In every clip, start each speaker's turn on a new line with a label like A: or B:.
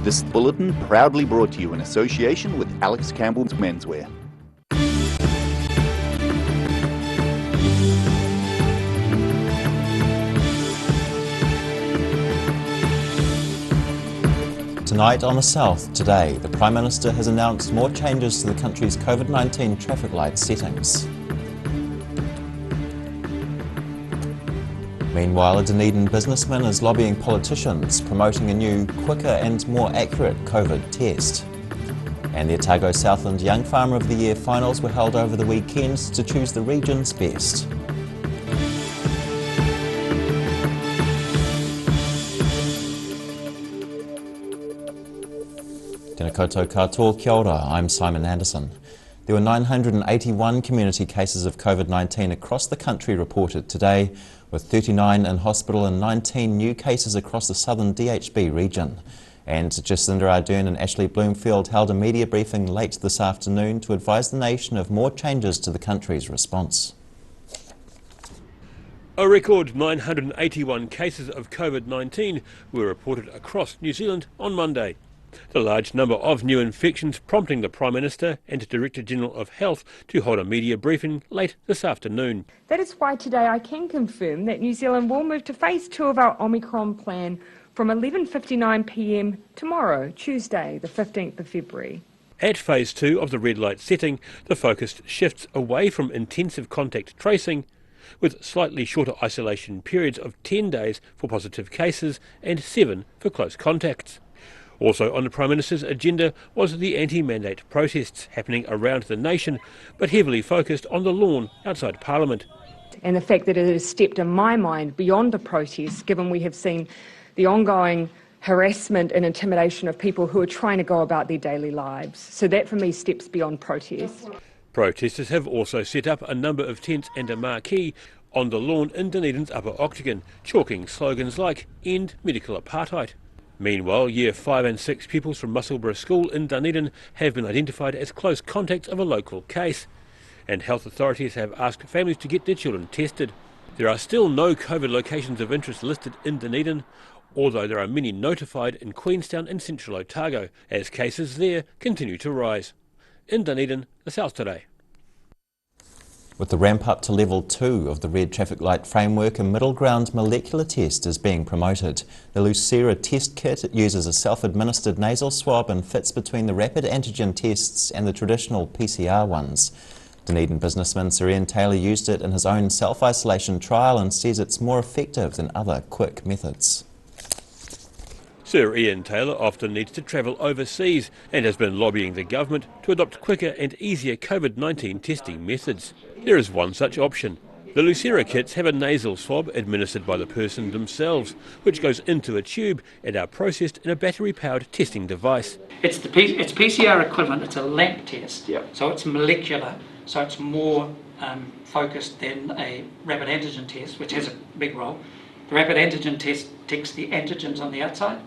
A: This bulletin proudly brought to you in association with Alex Campbell's Menswear.
B: Tonight on the South Today, the Prime Minister has announced more changes to the country's COVID-19 traffic light settings. Meanwhile, a Dunedin businessman is lobbying politicians, promoting a new, quicker and more accurate COVID test. And the Otago Southland Young Farmer of the Year finals were held over the weekend to choose the region's best. Tēnā koutou katoa, kia ora, I'm Simon Anderson. There were 981 community cases of COVID-19 across the country reported today, with 39 in hospital and 19 new cases across the southern DHB region. And Jacinda Ardern and Ashley Bloomfield held a media briefing late this afternoon to advise the nation of more changes to the country's response.
C: A record 981 cases of COVID-19 were reported across New Zealand on Monday. The large number of new infections prompting the Prime Minister and Director General of Health to hold a media briefing late this afternoon.
D: That is why today I can confirm that New Zealand will move to phase 2 of our Omicron plan from 11:59 p.m. tomorrow, Tuesday, the 15th of February.
C: At phase 2 of the red light setting, the focus shifts away from intensive contact tracing, with slightly shorter isolation periods of 10 days for positive cases and 7 for close contacts. Also on the Prime Minister's agenda was the anti-mandate protests happening around the nation, but heavily focused on the lawn outside Parliament.
D: And the fact that it has stepped, in my mind, beyond the protests, given we have seen the ongoing harassment and intimidation of people who are trying to go about their daily lives. So that, for me, steps beyond protest.
C: Protesters have also set up a number of tents and a marquee on the lawn in Dunedin's Upper Octagon, chalking slogans like "End Medical Apartheid." Meanwhile, Year 5 and 6 pupils from Musselburgh School in Dunedin have been identified as close contacts of a local case, and health authorities have asked families to get their children tested. There are still no COVID locations of interest listed in Dunedin, although there are many notified in Queenstown and Central Otago, as cases there continue to rise. In Dunedin, the South Today.
B: With the ramp up to level 2 of the red traffic light framework, a middle ground molecular test is being promoted. The Lucira test kit uses a self-administered nasal swab and fits between the rapid antigen tests and the traditional PCR ones. Dunedin businessman Sir Ian Taylor used it in his own self-isolation trial and says it's more effective than other quick methods.
C: Sir Ian Taylor often needs to travel overseas and has been lobbying the government to adopt quicker and easier COVID-19 testing methods. There is one such option. The Lucira kits have a nasal swab administered by the person themselves, which goes into a tube and are processed in a battery-powered testing device.
E: It's PCR equivalent. It's a LAMP test,
F: Yep.
E: So it's molecular, so it's more focused than a rapid antigen test, which has a big role. The rapid antigen test takes the antigens on the outside.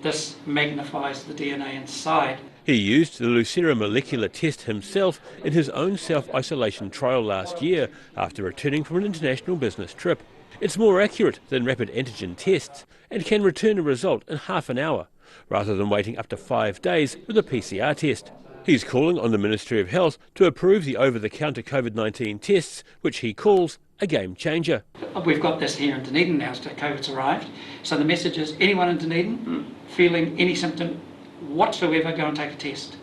E: This magnifies the DNA inside.
C: He used the Lucira molecular test himself in his own self-isolation trial last year after returning from an international business trip. It's more accurate than rapid antigen tests and can return a result in half an hour, rather than waiting up to 5 days with a PCR test. He's calling on the Ministry of Health to approve the over-the-counter COVID-19 tests, which he calls a game changer.
E: We've got this here in Dunedin now, so COVID's arrived. So the message is, anyone in Dunedin feeling any symptom whatsoever, go and take a test.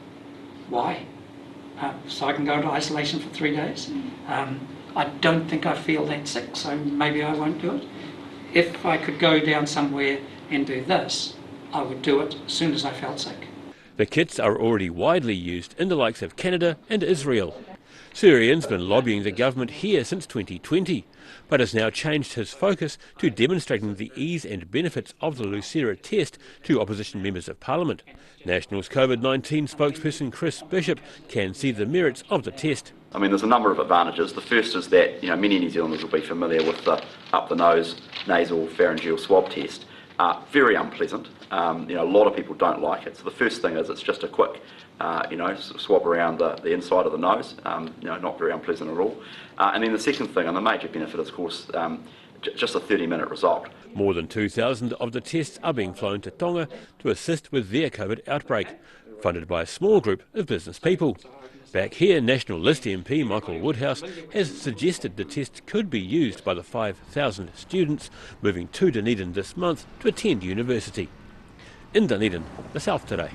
E: Why? So I can go into isolation for 3 days. I don't think I feel that sick, so maybe I won't do it. If I could go down somewhere and do this, I would do it as soon as I felt sick.
C: The kits are already widely used in the likes of Canada and Israel. Sir Ian's been lobbying the government here since 2020, but has now changed his focus to demonstrating the ease and benefits of the Lucira test to opposition members of Parliament. National's COVID-19 spokesperson Chris Bishop can see the merits of the test.
F: I mean, there's a number of advantages. The first is that many New Zealanders will be familiar with the up-the-nose nasal pharyngeal swab test. Very unpleasant. A lot of people don't like it. So the first thing is it's just a quick, swab around the inside of the nose. Not very unpleasant at all. And then the second thing, and the major benefit, of course, just a 30-minute result.
C: More than 2,000 of the tests are being flown to Tonga to assist with their COVID outbreak, funded by a small group of business people. Back here, National List MP Michael Woodhouse has suggested the test could be used by the 5,000 students moving to Dunedin this month to attend university. In Dunedin, the South Today.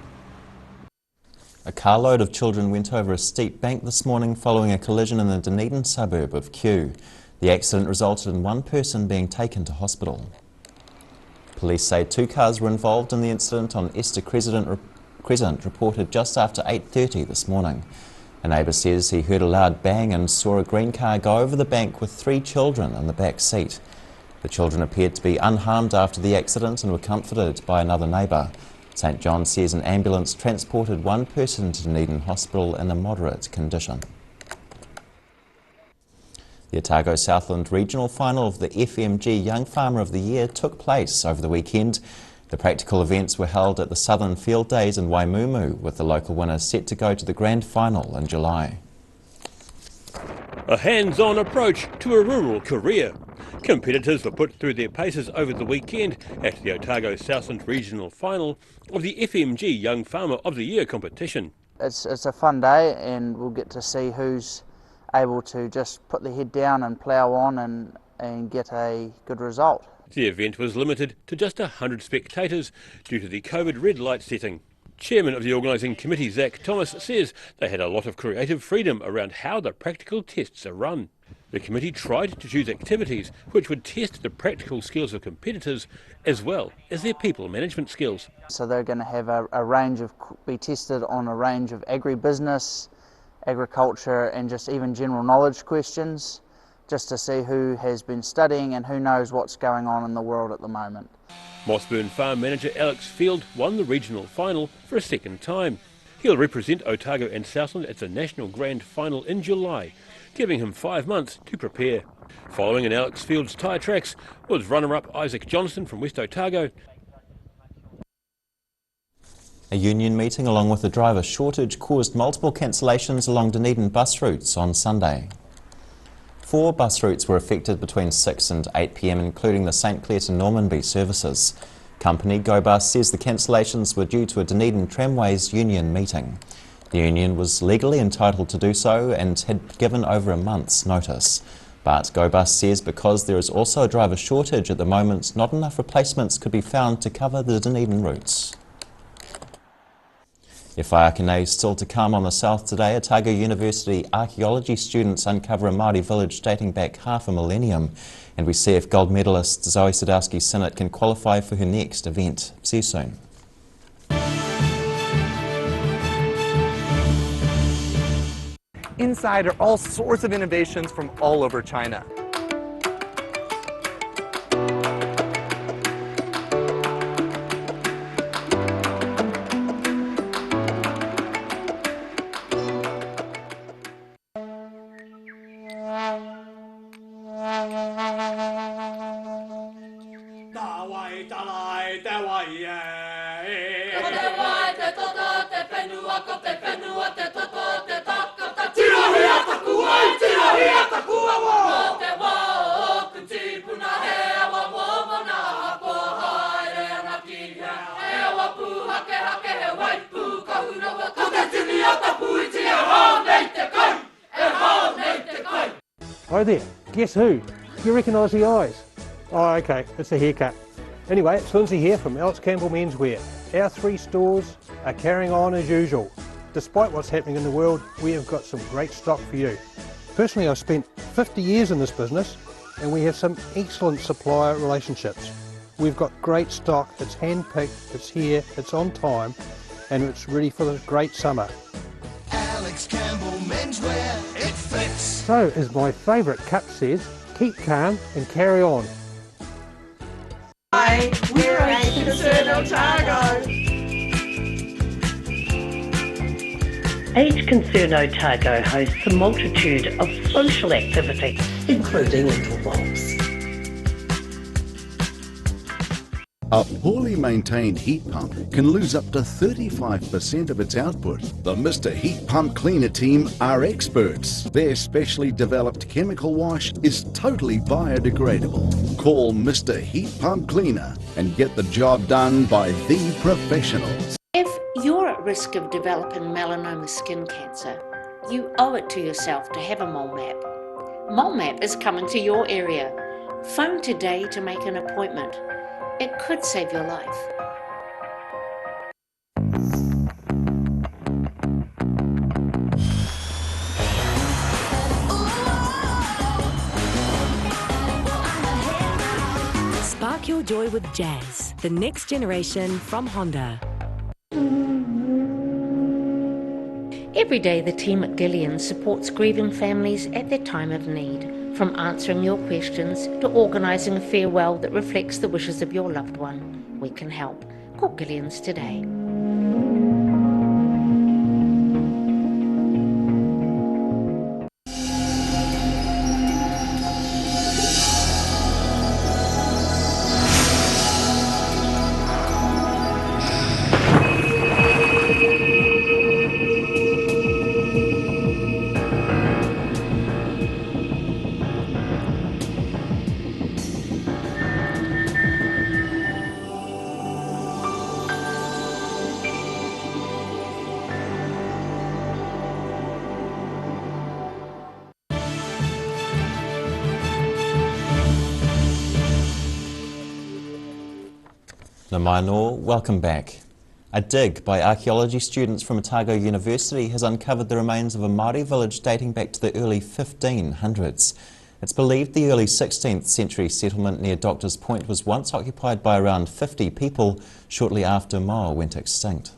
B: A carload of children went over a steep bank this morning following a collision in the Dunedin suburb of Kew. The accident resulted in one person being taken to hospital. Police say 2 cars were involved in the incident on Esther Crescent, reported just after 8:30 this morning. A neighbour says he heard a loud bang and saw a green car go over the bank with 3 children in the back seat. The children appeared to be unharmed after the accident and were comforted by another neighbour. St John says an ambulance transported one person to Dunedin Hospital in a moderate condition. The Otago Southland Regional Final of the FMG Young Farmer of the Year took place over the weekend. The practical events were held at the Southern Field Days in Waimumu, with the local winners set to go to the Grand Final in July.
C: A hands-on approach to a rural career. Competitors were put through their paces over the weekend at the Otago Southland Regional Final of the FMG Young Farmer of the Year competition.
G: It's a fun day, and we'll get to see who's able to just put their head down and plough on and get a good result.
C: The event was limited to just 100 spectators due to the COVID red light setting. Chairman of the organising committee, Zach Thomas, says they had a lot of creative freedom around how the practical tests are run. The committee tried to choose activities which would test the practical skills of competitors as well as their people management skills.
G: So they're going to have be tested on a range of agribusiness, agriculture and just even general knowledge questions, just to see who has been studying and who knows what's going on in the world at the moment.
C: Mossburn Farm manager Alex Field won the regional final for a second time. He'll represent Otago and Southland at the National Grand Final in July, giving him 5 months to prepare. Following in Alex Field's tyre tracks was runner-up Isaac Johnston from West Otago.
B: A union meeting along with a driver shortage caused multiple cancellations along Dunedin bus routes on Sunday. 4 bus routes were affected between 6 and 8 p.m, including the St Clair to Normanby services. Company GoBus says the cancellations were due to a Dunedin Tramways union meeting. The union was legally entitled to do so and had given over a month's notice. But GoBus says because there is also a driver shortage at the moment, not enough replacements could be found to cover the Dunedin routes. E whaiakene still to come on the South Today. Otago University archaeology students uncover a Māori village dating back half a millennium. And we see if gold medalist Zoe Sadowski-Sinnott can qualify for her next event. See you soon.
H: Inside are all sorts of innovations from all over China.
I: Oh there, guess who? You recognise the eyes? Oh okay, it's a haircut. Anyway, it's Lindsay here from Campbell's Menswear. Our 3 stores are carrying on as usual. Despite what's happening in the world, we have got some great stock for you. Personally, I've spent 50 years in this business and we have some excellent supplier relationships. We've got great stock, it's hand-picked, it's here, it's on time, and it's ready for this great summer.
J: Alex Campbell Menswear, it fits!
I: So, as my favourite cup says, keep calm and carry on.
J: Hi, we're Age Concern Otago.
K: Age Concern Otago hosts a multitude of social activities, including intervals.
L: A poorly maintained heat pump can lose up to 35% of its output. The Mr. Heat Pump Cleaner team are experts. Their specially developed chemical wash is totally biodegradable. Call Mr. Heat Pump Cleaner and get the job done by the professionals.
M: If you're at risk of developing melanoma skin cancer, you owe it to yourself to have a mole map. Mole map is coming to your area. Phone today to make an appointment. It could save your life.
N: Spark your joy with jazz, the next generation from Honda.
M: Every day the team at Gillian supports grieving families at their time of need, from answering your questions to organising a farewell that reflects the wishes of your loved one. We can help. Call Gillian's today.
B: Namaino, welcome back. A dig by archaeology students from Otago University has uncovered the remains of a Māori village dating back to the early 1500s. It's believed the early 16th century settlement near Doctors Point was once occupied by around 50 people shortly after Moa went extinct.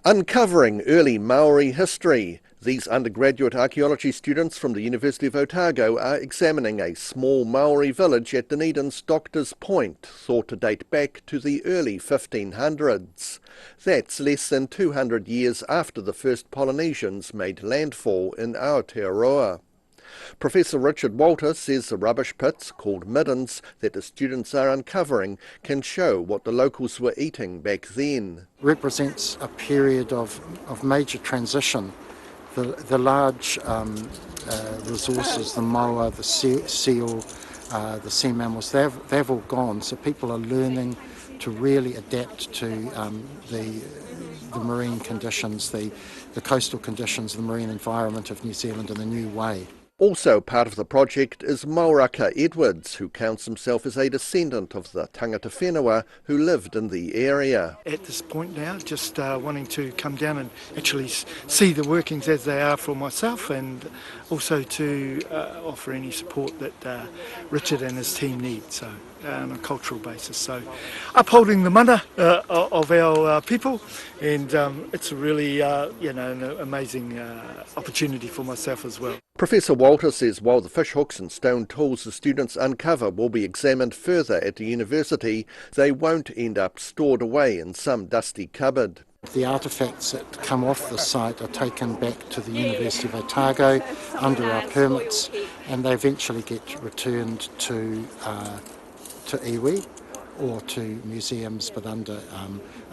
O: Uncovering early Maori history. These undergraduate archaeology students from the University of Otago are examining a small Maori village at Dunedin's Doctors Point, thought to date back to the early 1500s. That's less than 200 years after the first Polynesians made landfall in Aotearoa. Professor Richard Walter says the rubbish pits, called middens, that the students are uncovering can show what the locals were eating back then.
P: Represents a period of major transition. The large resources, the moa, the seal, the sea mammals, they've all gone. So people are learning to really adapt to the marine conditions, the coastal conditions, the marine environment of New Zealand in a new way.
O: Also part of the project is Mauraka Edwards, who counts himself as a descendant of the tangata whenua who lived in the area.
Q: At this point now, just wanting to come down and actually see the workings as they are for myself, and also to offer any support that Richard and his team need, so on a cultural basis. So upholding the mana of our people, and it's a really an amazing opportunity for myself as well.
O: Professor Walter says while the fish hooks and stone tools the students uncover will be examined further at the university, they won't end up stored away in some dusty cupboard.
P: The artefacts that come off the site are taken back to the University of Otago under our permits, and they eventually get returned to iwi or to museums, but under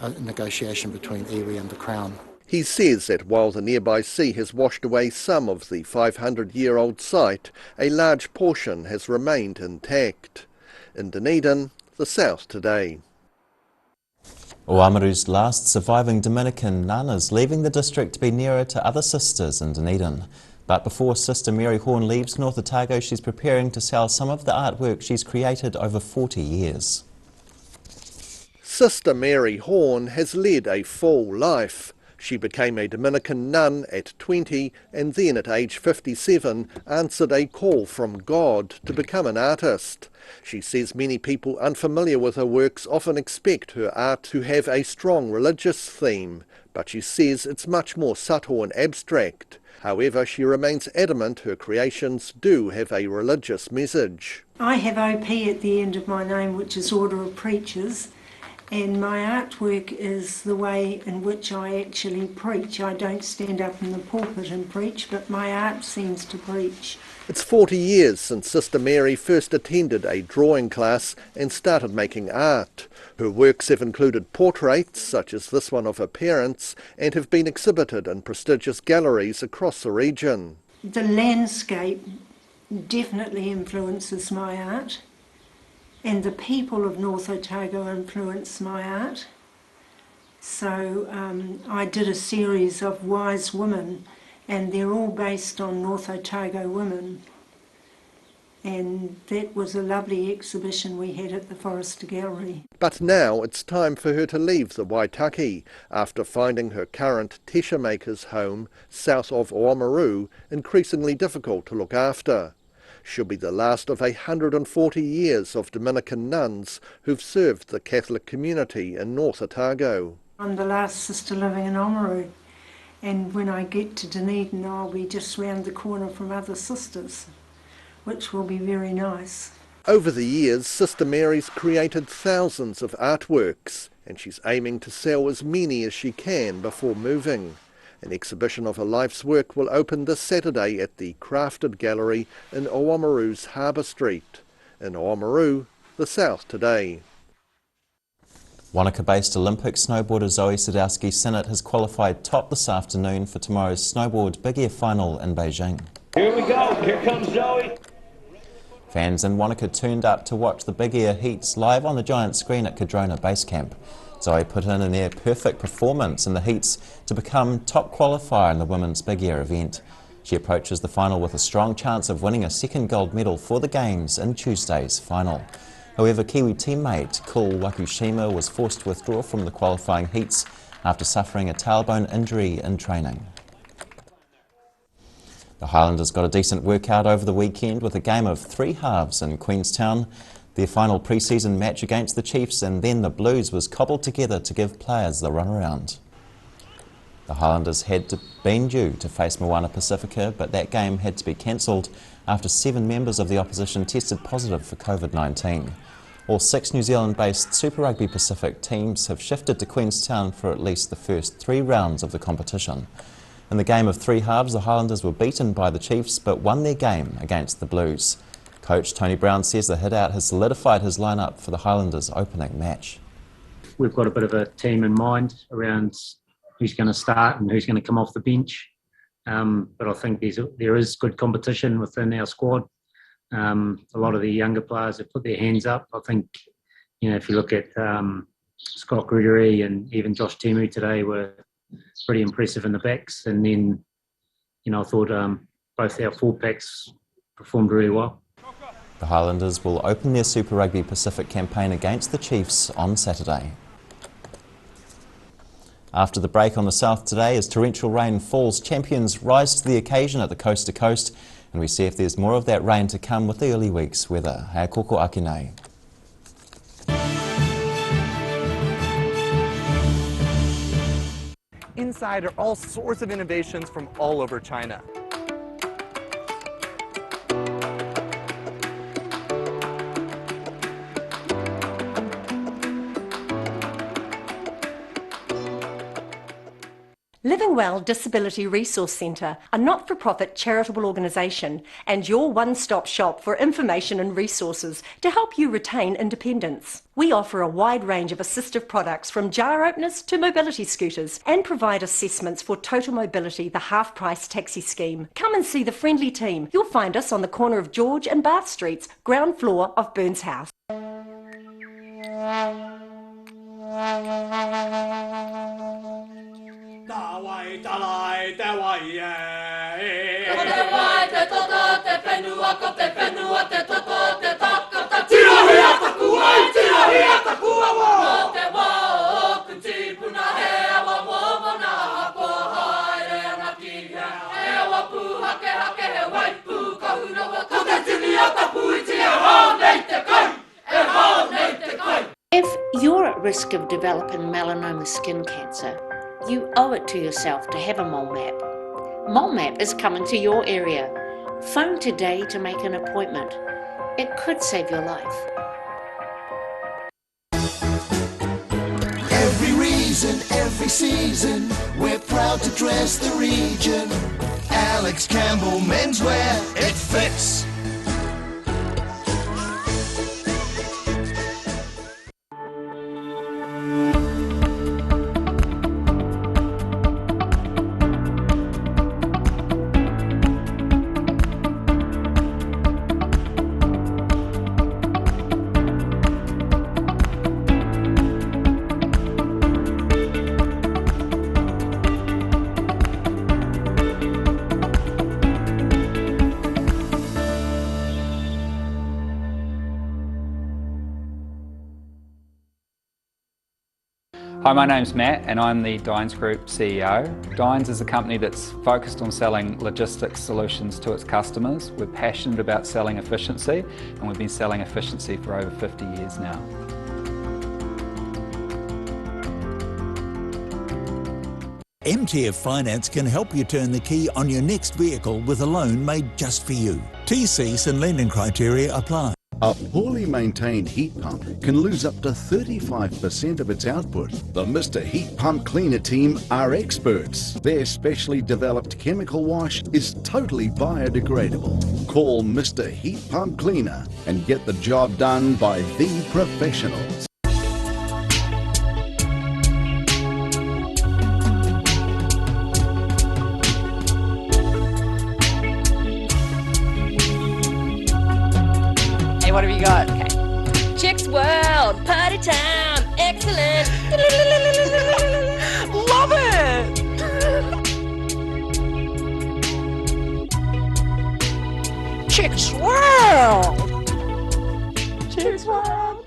P: a negotiation between iwi and the Crown.
O: He says that while the nearby sea has washed away some of the 500-year-old site, a large portion has remained intact. In Dunedin, the South Today.
B: Oamaru's last surviving Dominican nun is leaving the district to be nearer to other sisters in Dunedin. But before Sister Mary Horn leaves North Otago, she's preparing to sell some of the artwork she's created over 40 years.
O: Sister Mary Horn has led a full life. She became a Dominican nun at 20 and then at age 57 answered a call from God to become an artist. She says many people unfamiliar with her works often expect her art to have a strong religious theme, but she says it's much more subtle and abstract. However, she remains adamant her creations do have a religious message.
R: I have OP at the end of my name, which is Order of Preachers. And my artwork is the way in which I actually preach. I don't stand up in the pulpit and preach, but my art seems to preach.
O: It's 40 years since Sister Mary first attended a drawing class and started making art. Her works have included portraits, such as this one of her parents, and have been exhibited in prestigious galleries across the region.
R: The landscape definitely influences my art, and the people of North Otago influence my art. So I did a series of wise women, and they're all based on North Otago women. And that was a lovely exhibition we had at the Forrester Gallery.
O: But now it's time for her to leave the Waitaki after finding her current Tesha maker's home south of Oamaru increasingly difficult to look after. She'll be the last of 140 years of Dominican nuns who've served the Catholic community in North Otago.
R: I'm the last sister living in Oamaru, and when I get to Dunedin I'll be just round the corner from other sisters, which will be very nice.
O: Over the years, Sister Mary's created thousands of artworks, and she's aiming to sell as many as she can before moving. An exhibition of her life's work will open this Saturday at the Crafted Gallery in Oamaru's Harbour Street. In Oamaru, the South Today.
B: Wanaka-based Olympic snowboarder Zoe Sadowski-Sinnott has qualified top this afternoon for tomorrow's snowboard big air final in Beijing.
S: Here we go, here comes Zoe.
B: Fans in Wanaka turned up to watch the big air heats live on the giant screen at Cadrona Base Camp. Zoe put in a near perfect performance in the heats to become top qualifier in the women's big air event. She approaches the final with a strong chance of winning a second gold medal for the Games in Tuesday's final. However, Kiwi teammate Kul Wakushima was forced to withdraw from the qualifying heats after suffering a tailbone injury in training. The Highlanders got a decent workout over the weekend with a game of three halves in Queenstown. Their final pre-season match against the Chiefs and then the Blues was cobbled together to give players the runaround. The Highlanders had been due to face Moana Pacifica, but that game had to be cancelled after 7 members of the opposition tested positive for COVID-19. All 6 New Zealand-based Super Rugby Pacific teams have shifted to Queenstown for at least the first 3 rounds of the competition. In the game of three halves, the Highlanders were beaten by the Chiefs but won their game against the Blues. Coach Tony Brown says the hit-out has solidified his lineup for the Highlanders' opening match.
T: We've got a bit of a team in mind around who's going to start and who's going to come off the bench. But I think there is good competition within our squad. A lot of the younger players have put their hands up. I think, if you look at Scott Gregory and even Josh Temu today were pretty impressive in the backs. And then, I thought both our full packs performed really well.
B: The Highlanders will open their Super Rugby Pacific campaign against the Chiefs on Saturday. After the break on the South Today, as torrential rain falls, champions rise to the occasion at the Coast to Coast, and we see if there's more of that rain to come with the early week's weather. Hea koko ake nei.
H: Inside are all sorts of innovations from all over China.
U: Livingwell Disability Resource Centre, a not-for-profit charitable organisation and your one-stop shop for information and resources to help you retain independence. We offer a wide range of assistive products from jar openers to mobility scooters and provide assessments for Total Mobility, the half-price taxi scheme. Come and see the friendly team. You'll find us on the corner of George and Bath Streets, ground floor of Burns House.
M: If you're at risk of developing melanoma skin cancer, you owe it to yourself to have a mole map. Mole map is coming to your area. Phone today to make an appointment. It could save your life.
J: Every reason, every season, we're proud to dress the region. Alex Campbell Menswear, it fits.
A: Hi, my name's Matt and I'm the Dines Group CEO. Dines is a company that's focused on selling logistics solutions to its customers. We're passionate about selling efficiency and we've been selling efficiency for over 50 years now.
V: MTF Finance can help you turn the key on your next vehicle with a loan made just for you. TCs and lending criteria apply.
L: A poorly maintained heat pump can lose up to 35% of its output. The Mr. Heat Pump Cleaner team are experts. Their specially developed chemical wash is totally biodegradable. Call Mr. Heat Pump Cleaner and get the job done by the professionals.
W: What have you got? Okay. Chicks World, party time, excellent.
J: Love it!
W: Chicks World. Chicks World.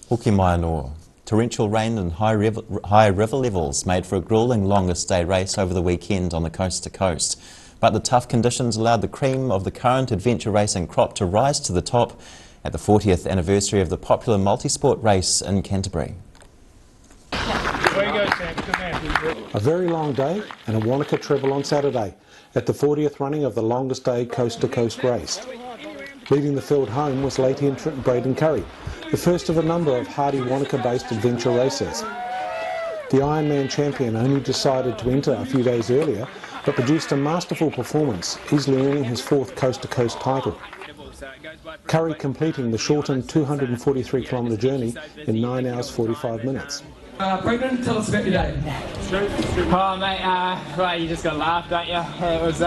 B: Hoki mai anō. Torrential rain and high river levels made for a gruelling longest day race over the weekend on the coast to coast. But the tough conditions allowed the cream of the current adventure racing crop to rise to the top at the 40th anniversary of the popular multisport race in Canterbury.
I: A very long day and a Wanaka treble on Saturday at the 40th running of the longest day coast-to-coast race. Leading the field home was late entrant Braden Curry, the first of a number of hardy Wanaka-based adventure racers. The Ironman champion only decided to enter a few days earlier, but produced a masterful performance, easily earning his fourth coast-to-coast title. Curry completing the shortened 243-kilometre journey in 9 hours 45 minutes.
X: Brendan, tell us about your day. Oh mate, well, you just got to laugh, don't you? It was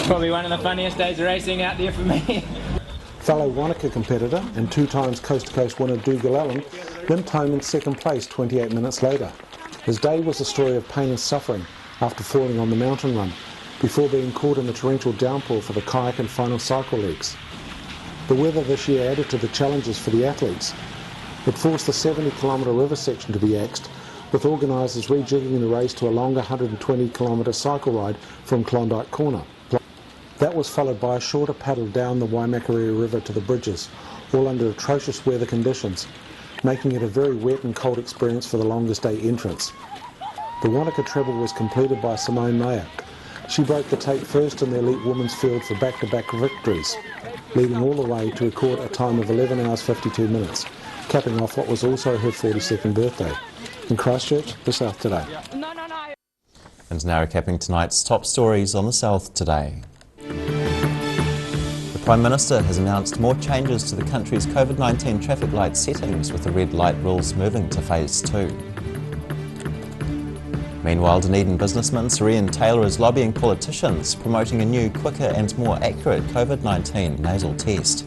X: probably one of the funniest days of racing out there for me.
I: Fellow Wanaka competitor and 2 times coast-to-coast winner Dougal Allen limped home in second place 28 minutes later. His day was a story of pain and suffering after falling on the mountain run, before being caught in the torrential downpour for the kayak and final cycle legs. The weather this year added to the challenges for the athletes. It forced the 70-kilometre river section to be axed, with organisers rejigging the race to a longer 120-kilometre cycle ride from Klondike Corner. That was followed by a shorter paddle down the Waimakariri River to the bridges, all under atrocious weather conditions, making it a very wet and cold experience for the longest day entrants. The Wanaka treble was completed by Simone Mayer. She broke the tape first in the elite women's field for back-to-back victories, leading all the way to record a time of 11 hours 52 minutes, capping off what was also her 42nd birthday. In Christchurch, the South Today.
B: And now recapping tonight's top stories on the South Today. The Prime Minister has announced more changes to the country's COVID-19 traffic light settings, with the red light rules moving to phase 2. Meanwhile, Dunedin businessman Sir Ian Taylor is lobbying politicians, promoting a new, quicker and more accurate COVID-19 nasal test.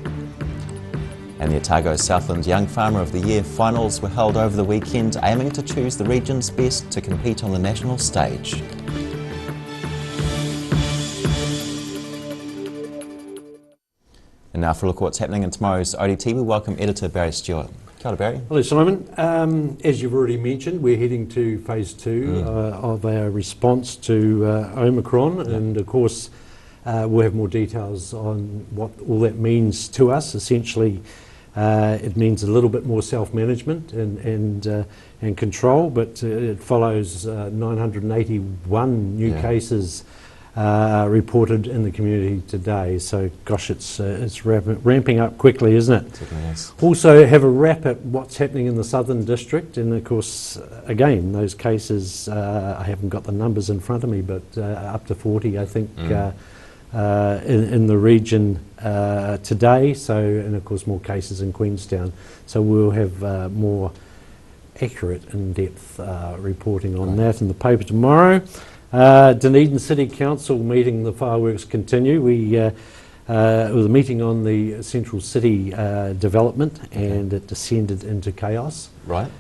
B: And the Otago Southland Young Farmer of the Year finals were held over the weekend, aiming to choose the region's best to compete on the national stage. And now for a look at what's happening in tomorrow's ODT, we welcome editor Barry Stewart. Kia ora, Barry.
Y: Hello, Simon. As you've already mentioned, we're heading to phase 2 of our response to Omicron, and of course we'll have more details on what all that means to us. Essentially, it means a little bit more self-management and control, but it follows 981 new cases reported in the community today. So, gosh, it's ramping up quickly, isn't it?
B: Certainly is.
Y: Also, have a wrap at what's happening in the Southern District, and of course, again, those cases. I haven't got the numbers in front of me, but up to 40, I think, in the region today. So, and of course, more cases in Queenstown. So, we'll have more accurate, in-depth reporting on that in the paper tomorrow. Dunedin City Council meeting, the fireworks continue. It was a meeting on the Central City development, and it descended into chaos.
B: Right.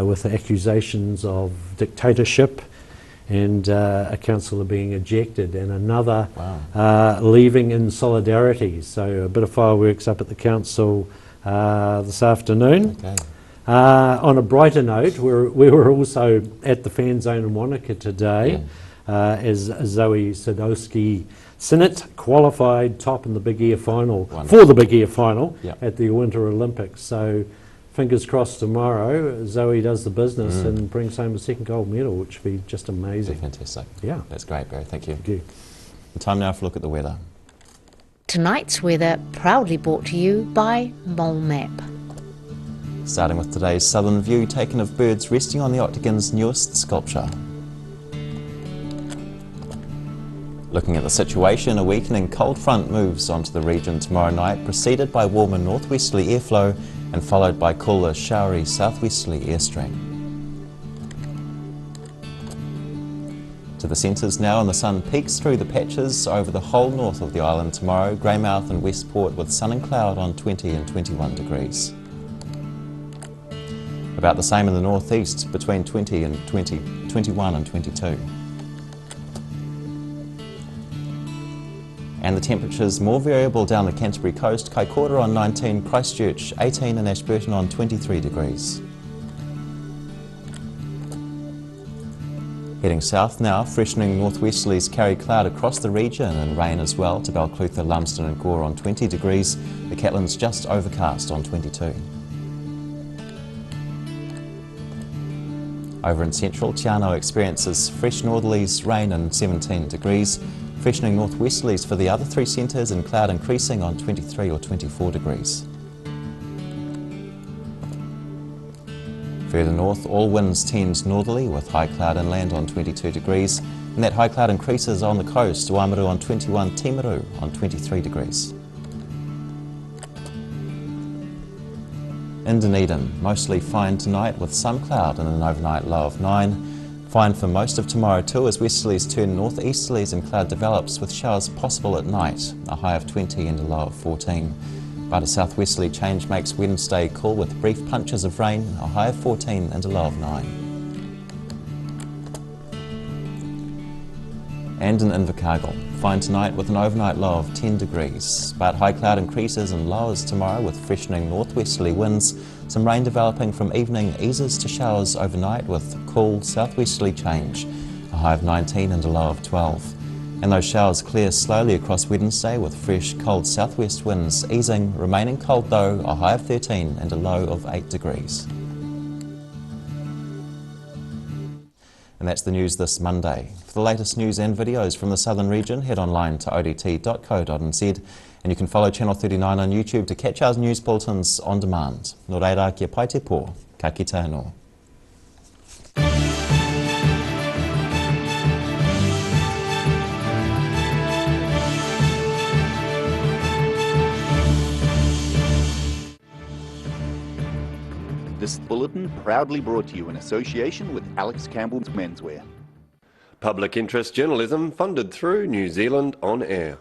Y: With accusations of dictatorship and a councillor being ejected and another leaving in solidarity. So a bit of fireworks up at the council this afternoon.
B: Okay.
Y: On a brighter note, we were also at the fan zone in Wanaka today. As Zoe Sadowski-Sinnott qualified top in the Big Air final, for the Big Air final at the Winter Olympics. So fingers crossed tomorrow Zoe does the business and brings home a second gold medal, which would be just amazing.
B: Fantastic.
Y: Yeah.
B: That's great, Barry. Thank you.
Y: Thank you.
B: Time now for a look at the weather.
M: Tonight's weather proudly brought to you by Mole Map.
B: Starting with today's southern view taken of birds resting on the Octagon's newest sculpture. Looking at the situation, a weakening cold front moves onto the region tomorrow night, preceded by warmer northwesterly airflow and followed by cooler, showery southwesterly airstream. To the centres now, and the sun peeks through the patches over the whole north of the island tomorrow, Greymouth and Westport with sun and cloud on 20 and 21 degrees. About the same in the northeast, between 21 and 22. And the temperatures more variable down the Canterbury coast, Kaikoura on 19, Christchurch 18 and Ashburton on 23 degrees. Heading south now, freshening northwesterlies carry cloud across the region and rain as well to Balclutha, Lumsden and Gore on 20 degrees. The Catlins just overcast on 22. Over in central, Tiano experiences fresh northerlies, rain and 17 degrees. Freshening northwesterlies for the other three centres and cloud increasing on 23 or 24 degrees. Further north, all winds tend northerly with high cloud inland on 22 degrees, and that high cloud increases on the coast, Waimaru on 21, Timaru on 23 degrees. In Dunedin, mostly fine tonight with some cloud and an overnight low of 9. Fine for most of tomorrow too as westerlies turn northeasterlies and cloud develops with showers possible at night, a high of 20 and a low of 14. But a southwesterly change makes Wednesday cool with brief punches of rain, a high of 14 and a low of 9. And in Invercargill, fine tonight with an overnight low of 10 degrees, but high cloud increases and lowers tomorrow with freshening northwesterly winds, some rain developing from evening eases to showers overnight with cool southwesterly change, a high of 19 and a low of 12. And those showers clear slowly across Wednesday with fresh cold southwest winds easing, remaining cold though, a high of 13 and a low of 8 degrees. And that's the news this Monday. For the latest news and videos from the southern region, head online to odt.co.nz, and you can follow Channel 39 on YouTube to catch our news bulletins on demand. Nō reira, kia pai te pō, ka kite anō.
C: This bulletin proudly brought to you in association with Alex Campbell's Menswear.
D: Public interest journalism funded through New Zealand On Air.